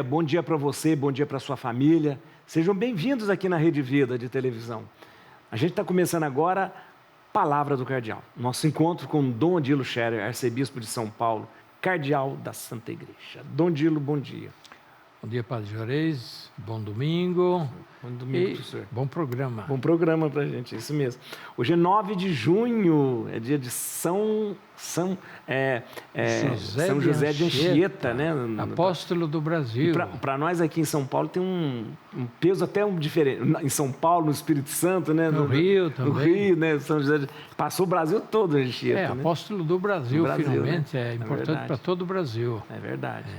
bom dia para você, bom dia para sua família. Sejam bem-vindos aqui na Rede Vida de televisão. A gente está começando agora Palavra do Cardeal. Nosso encontro com Dom Odilo Scherer, arcebispo de São Paulo, cardeal da Santa Igreja. Dom Odilo, bom dia. Bom dia, Padre Juarez. Bom domingo. Bom domingo, professor. Bom programa. Bom programa para a gente, isso mesmo. Hoje é 9 de junho, é dia de São José de Anchieta, né? Apóstolo do Brasil. Para nós aqui em São Paulo tem um peso até diferente. Em São Paulo, no Espírito Santo, né? No Rio também. No Rio, né? São José passou o Brasil todo, Anchieta. Né? Apóstolo do Brasil, finalmente. Né? É importante para todo o Brasil. É verdade.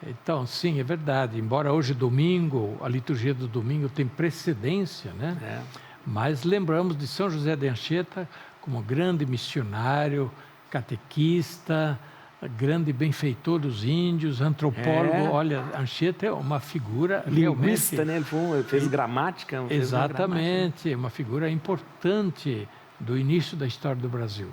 Então, sim, é verdade. Embora hoje domingo, a liturgia do domingo tem precedência, né? Mas lembramos de São José de Anchieta como grande missionário, catequista, grande benfeitor dos índios, antropólogo. Olha, Anchieta é uma figura linguista, realmente... né? Ele fez gramática. Exatamente, uma figura importante do início da história do Brasil.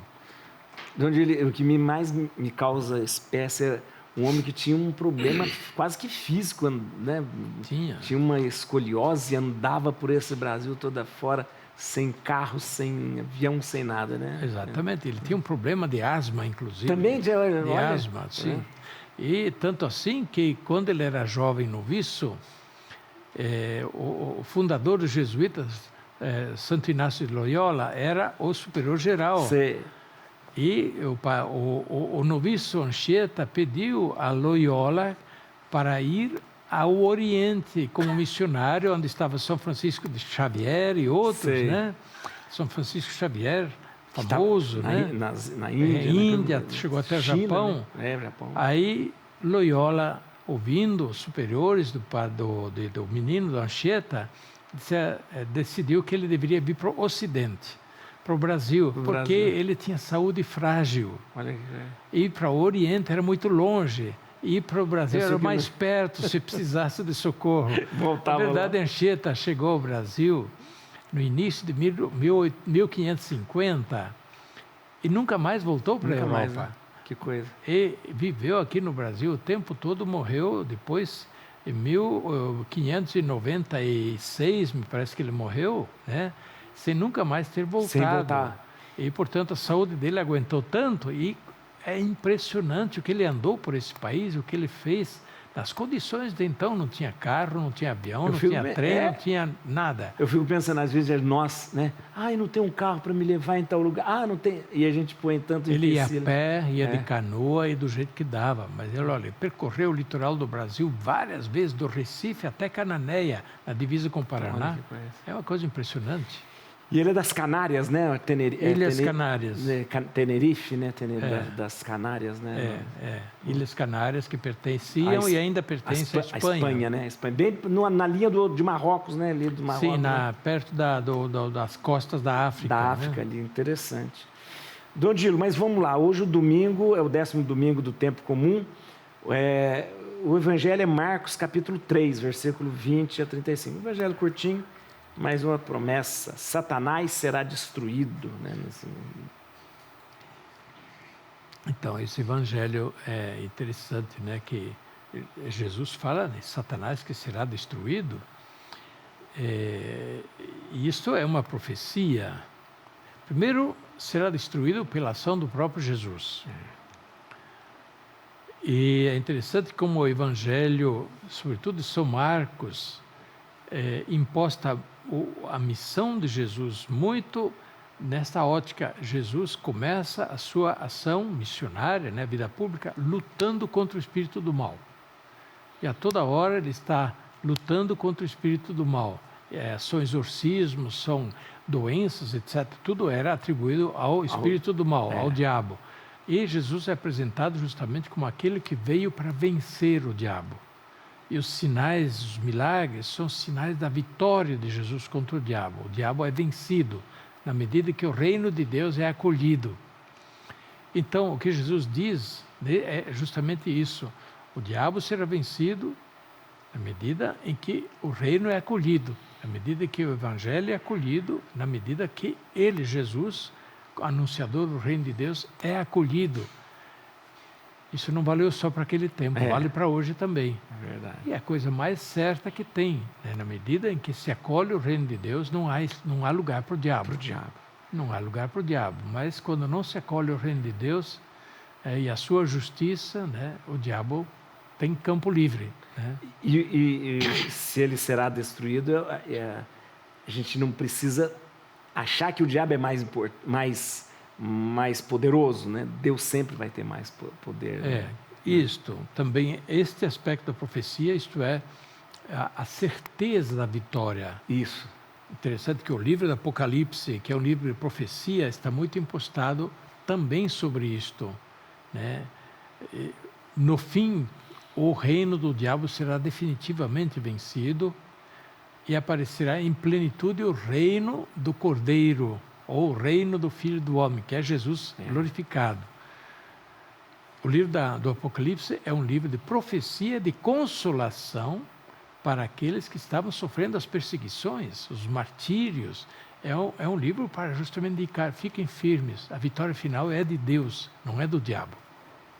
O que mais me causa espécie é um homem que tinha um problema quase que físico, né? Tinha uma escoliose, andava por esse Brasil toda fora, sem carro, sem avião, sem nada, né? Exatamente, ele tinha um problema de asma, inclusive. Também de asma, sim. E tanto assim que quando ele era jovem noviço, o fundador dos jesuítas, Santo Inácio de Loyola, era o superior geral. Sim. E o noviço Anchieta pediu a Loyola para ir ao Oriente como missionário, onde estava São Francisco de Xavier e outros, né? São Francisco Xavier, famoso, né? Na Índia. Chegou até o China, Japão. Né? Japão. Aí Loyola, ouvindo os superiores do menino do Anchieta, decidiu que ele deveria vir para o Ocidente. Para o Brasil, porque ele tinha saúde frágil. Ir para o Oriente era muito longe. Ir para o Brasil era mais perto, se precisasse de socorro. Na verdade, Anchieta chegou ao Brasil no início de 1550 e nunca mais voltou para a Europa. Mais, né? Que coisa. E viveu aqui no Brasil o tempo todo, morreu depois, em 1596, me parece que ele morreu, né? Sem nunca mais ter voltado. Sem voltar. E, portanto, a saúde dele aguentou tanto e é impressionante o que ele andou por esse país, o que ele fez. Nas condições de então, não tinha carro, não tinha avião, não tinha trem, não tinha nada. Eu fico pensando, às vezes, nós, né? Eu não tenho um carro para me levar em tal lugar. Não tem. E a gente põe tanto... Ele ia a pé, ia de canoa e do jeito que dava. Mas ele percorreu o litoral do Brasil várias vezes, do Recife até Cananéia, na divisa com o Paraná. É uma coisa impressionante. E ele é das Canárias, né? Ilhas Canárias. Tenerife, né? Das Canárias, né? Ilhas Canárias que pertenciam e ainda pertencem à Espanha. Espanha, né? Espanha. Bem na linha de Marrocos, né? Ali do Marrocos. Sim, perto das costas da África. Da África, ali. Interessante. Dom Odilo, mas vamos lá. Hoje o domingo é o 10º domingo do tempo comum. O Evangelho é Marcos, capítulo 3, versículo 20 a 35. O Evangelho curtinho. Mais uma promessa: Satanás será destruído. Né? Então, esse evangelho é interessante, né? Que Jesus fala de Satanás que será destruído. E isso é uma profecia. Primeiro, será destruído pela ação do próprio Jesus. E é interessante como o evangelho, sobretudo de São Marcos, imposta a missão de Jesus muito nesta ótica. Jesus começa a sua ação missionária, né, vida pública, lutando contra o espírito do mal. E a toda hora ele está lutando contra o espírito do mal. São exorcismos, são doenças, etc. Tudo era atribuído ao espírito do mal, ao diabo. E Jesus é apresentado justamente como aquele que veio para vencer o diabo. E os sinais, os milagres, são sinais da vitória de Jesus contra o diabo. O diabo é vencido na medida que o reino de Deus é acolhido. Então, o que Jesus diz é justamente isso. O diabo será vencido na medida em que o reino é acolhido, na medida que o evangelho é acolhido, na medida que ele, Jesus, anunciador do reino de Deus, é acolhido. Isso não valeu só para aquele tempo, vale para hoje também. É verdade. E é a coisa mais certa que tem, né? Na medida em que se acolhe o reino de Deus, não há lugar para o diabo. Para o diabo. Não há lugar para o diabo. Mas quando não se acolhe o reino de Deus e a sua justiça, né, o diabo tem campo livre. Né? E se ele será destruído, a gente não precisa achar que o diabo é mais poderoso, né? Deus sempre vai ter mais poder. Né? Isto também, este aspecto da profecia, isto é, a certeza da vitória. Isso. Interessante que o livro do Apocalipse, que é um livro de profecia, está muito impostado também sobre isto. Né? No fim, o reino do diabo será definitivamente vencido e aparecerá em plenitude o reino do Cordeiro, ou o reino do Filho do Homem, que é Jesus glorificado. O livro do Apocalipse é um livro de profecia, de consolação para aqueles que estavam sofrendo as perseguições, os martírios. É um livro para justamente indicar, fiquem firmes, a vitória final é de Deus, não é do diabo.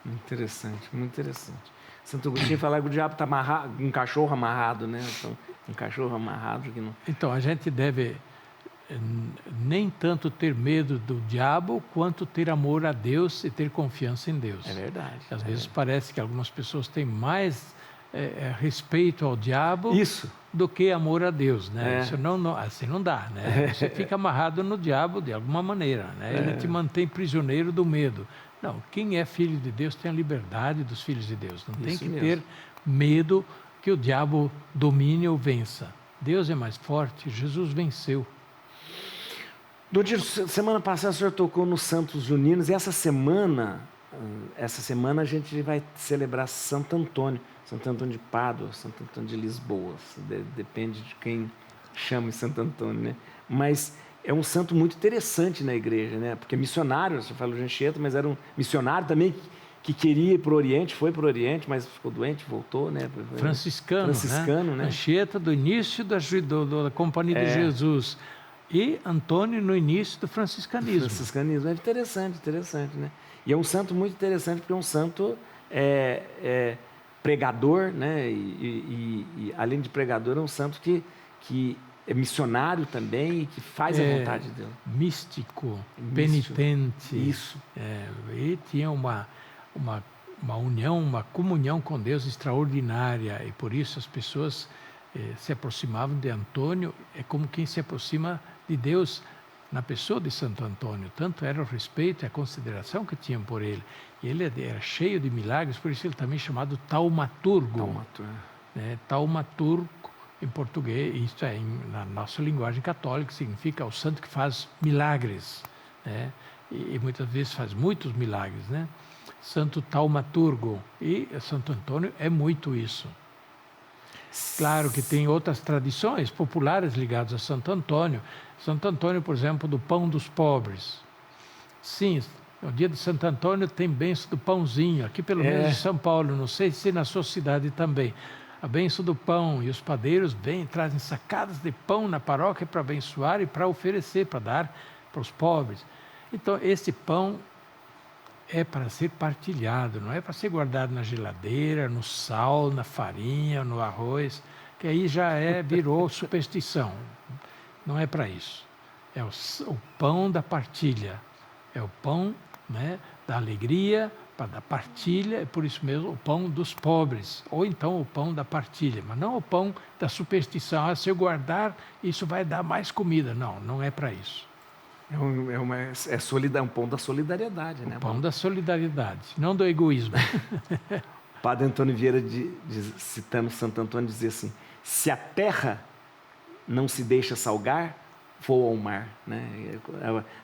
Interessante, muito interessante. Santo Agostinho fala que o diabo está amarrado, um cachorro amarrado, né? Então, um cachorro amarrado que não... Então, a gente deve nem tanto ter medo do diabo, quanto ter amor a Deus e ter confiança em Deus. É verdade. Às vezes parece que algumas pessoas têm mais respeito ao diabo do que amor a Deus, né? Isso não, assim não dá, né? Você fica amarrado no diabo de alguma maneira, né? Ele te mantém prisioneiro do medo. Não, quem é filho de Deus tem a liberdade dos filhos de Deus. Não tem que ter medo que o diabo domine ou vença. Deus é mais forte, Jesus venceu. Dodiro, semana passada o senhor tocou nos Santos Juninos e essa semana a gente vai celebrar Santo Antônio de Pádua, Santo Antônio de Lisboa, depende de quem chama Santo Antônio, né? Mas é um santo muito interessante na igreja, né? Porque missionário, você falou de Anchieta, mas era um missionário também que queria ir para o Oriente, foi para o Oriente, mas ficou doente, voltou, né? Franciscano, né? Anchieta do início da Companhia de Jesus. E Antônio no início do franciscanismo. É interessante, né? E é um santo muito interessante, porque é um santo pregador, né? E além de pregador, é um santo que é missionário também e que faz a vontade de Deus. Místico, penitente. Isso. E tinha uma união, uma comunhão com Deus extraordinária, e por isso as pessoas se aproximavam de Antônio, é como quem se aproxima de Deus na pessoa de Santo Antônio. Tanto era o respeito e a consideração que tinham por ele. E ele era cheio de milagres, por isso ele também é chamado taumaturgo. Taumaturgo, em português, isto é, na nossa linguagem católica, significa o santo que faz milagres, né? E muitas vezes faz muitos milagres, né? Santo taumaturgo. E Santo Antônio é muito isso. Claro que tem outras tradições populares ligadas a Santo Antônio. Santo Antônio, por exemplo, do pão dos pobres. Sim, no dia de Santo Antônio tem bênção do pãozinho, aqui pelo menos em São Paulo, não sei se na sua cidade também. A bênção do pão, e os padeiros trazem sacadas de pão na paróquia para abençoar e para oferecer, para dar para os pobres. Então, esse pão é para ser partilhado, não é para ser guardado na geladeira, no sal, na farinha, no arroz, que aí já virou superstição. Não é para isso. É o pão da partilha, é o pão, né, da alegria, da partilha, é por isso mesmo o pão dos pobres, ou então o pão da partilha, mas não o pão da superstição. Se eu guardar, isso vai dar mais comida. Não, não é para isso. É um pão da solidariedade, né? O pão da solidariedade, não do egoísmo. O padre Antônio Vieira, citando Santo Antônio, dizia assim: se a terra não se deixa salgar, voa ao mar, né?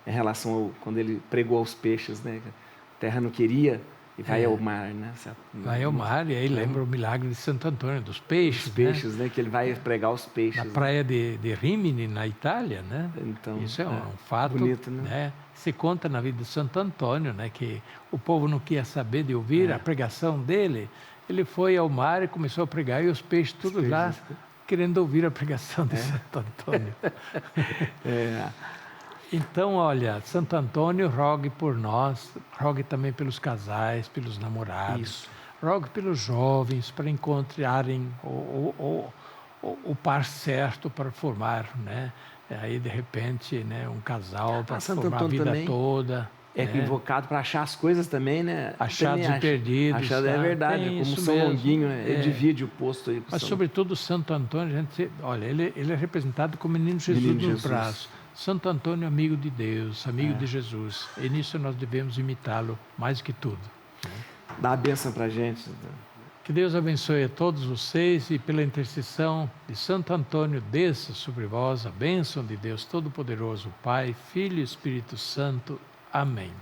Em relação quando ele pregou aos peixes, né? A terra não queria e vai ao mar, né? Vai ao mar, e aí lembra o milagre de Santo Antônio, dos peixes. Os peixes, né? Que ele vai pregar os peixes. Na praia de Rimini, na Itália, né? Então, isso é um fato bonito, né? Se conta na vida de Santo Antônio, né? Que o povo não queria saber de ouvir a pregação dele. Ele foi ao mar e começou a pregar, e os peixes tudo lá querendo ouvir a pregação de Santo Antônio. Então, olha, Santo Antônio, rogue por nós, rogue também pelos casais, pelos namorados, Isso. rogue pelos jovens para encontrarem o par certo para formar, né? Aí, de repente, né, um casal para Santo formar a Antônio vida também toda. É né? invocado para achar as coisas também, né? Achados Também e perdidos. Achado, é tá? verdade, Tem como isso São mesmo. Longuinho, né? Ele divide o posto aí com Mas, São sobretudo, Santo Antônio, a gente, olha, ele é representado como menino Jesus Menino nos Jesus. braços. Santo Antônio, amigo de Deus, amigo É. de Jesus. E nisso nós devemos imitá-lo mais que tudo. Dá a bênção para a gente. Que Deus abençoe a todos vocês e pela intercessão de Santo Antônio, desça sobre vós a bênção de Deus Todo-Poderoso, Pai, Filho e Espírito Santo. Amém.